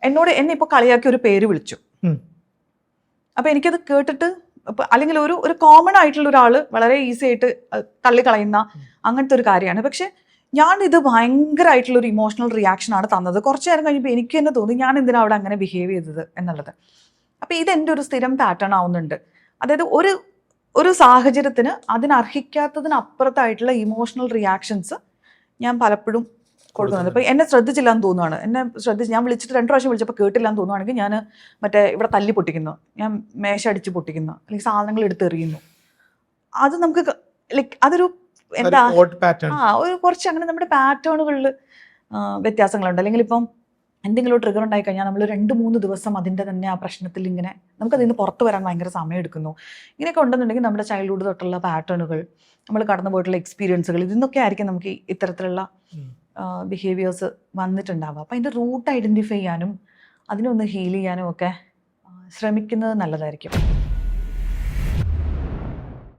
എന്നെ ഇപ്പോൾ കളിയാക്കി ഒരു പേര് വിളിച്ചു. അപ്പോൾ എനിക്കത് കേട്ടിട്ട് അല്ലെങ്കിൽ ഒരു കോമൺ ആയിട്ടുള്ള ഒരാൾ വളരെ ഈസി ആയിട്ട് തള്ളിക്കളയുന്ന അങ്ങനത്തെ ഒരു കാര്യമാണ്. പക്ഷെ ഞാനിത് ഭയങ്കരമായിട്ടുള്ളൊരു ഇമോഷണൽ റിയാക്ഷനാണ് തന്നത്. കുറച്ച് നേരം കഴിഞ്ഞപ്പോൾ എനിക്ക് തന്നെ തോന്നി ഞാൻ എന്തിനാ അവിടെ അങ്ങനെ ബിഹേവ് ചെയ്തത് എന്നുള്ളത്. അപ്പോൾ ഇതെൻ്റെ ഒരു സ്ഥിരം പാറ്റേൺ ആവുന്നുണ്ട്. അതായത് ഒരു സാഹചര്യത്തിന് അതിനർഹിക്കാത്തതിനപ്പുറത്തായിട്ടുള്ള ഇമോഷണൽ റിയാക്ഷൻസ് ഞാൻ പലപ്പോഴും കൊടുക്കുന്നുണ്ട്. ഇപ്പോൾ എന്നെ ശ്രദ്ധിച്ചില്ല എന്ന് തോന്നുവാണ്, ഞാൻ വിളിച്ചിട്ട് 2 പ്രാവശ്യം വിളിച്ചപ്പോൾ കേട്ടില്ല എന്ന് തോന്നുവാണെങ്കിൽ ഞാൻ ഇവിടെ തല്ലി പൊട്ടിക്കുന്നു, ഞാൻ മേശ അടിച്ച് പൊട്ടിക്കുന്നു, അല്ലെങ്കിൽ സാധനങ്ങൾ എടുത്തെറിയുന്നു. അത് നമുക്ക് ലൈക്ക് അതൊരു എന്താ ഒരു കുറച്ച് അങ്ങനെ നമ്മുടെ പാറ്റേണുകളിൽ വ്യത്യാസങ്ങളുണ്ട്. അല്ലെങ്കിൽ ഇപ്പം എന്തെങ്കിലും ട്രിഗർ ഉണ്ടായി കഴിഞ്ഞാൽ നമ്മൾ 2-3 ദിവസം അതിൻ്റെ തന്നെ ആ പ്രശ്നത്തിൽ ഇങ്ങനെ നമുക്കതിൽ നിന്ന് പുറത്ത് വരാൻ ഭയങ്കര സമയം എടുക്കുന്നു. ഇങ്ങനെയൊക്കെ ഉണ്ടെന്നുണ്ടെങ്കിൽ നമ്മുടെ ചൈൽഡ്ഹുഡ് തൊട്ടുള്ള പാറ്റേണുകൾ, നമ്മൾ കടന്നു പോയിട്ടുള്ള എക്സ്പീരിയൻസുകൾ, ഇതിന്നൊക്കെ ആയിരിക്കും നമുക്ക് ഇത്തരത്തിലുള്ള ബിഹേവിയേഴ്സ് വന്നിട്ടുണ്ടാവുക. അപ്പോൾ അതിൻ്റെ റൂട്ട് ഐഡൻറ്റിഫൈ ചെയ്യാനും അതിനൊന്ന് ഹീൽ ചെയ്യാനും ഒക്കെ ശ്രമിക്കുന്നത് നല്ലതായിരിക്കും.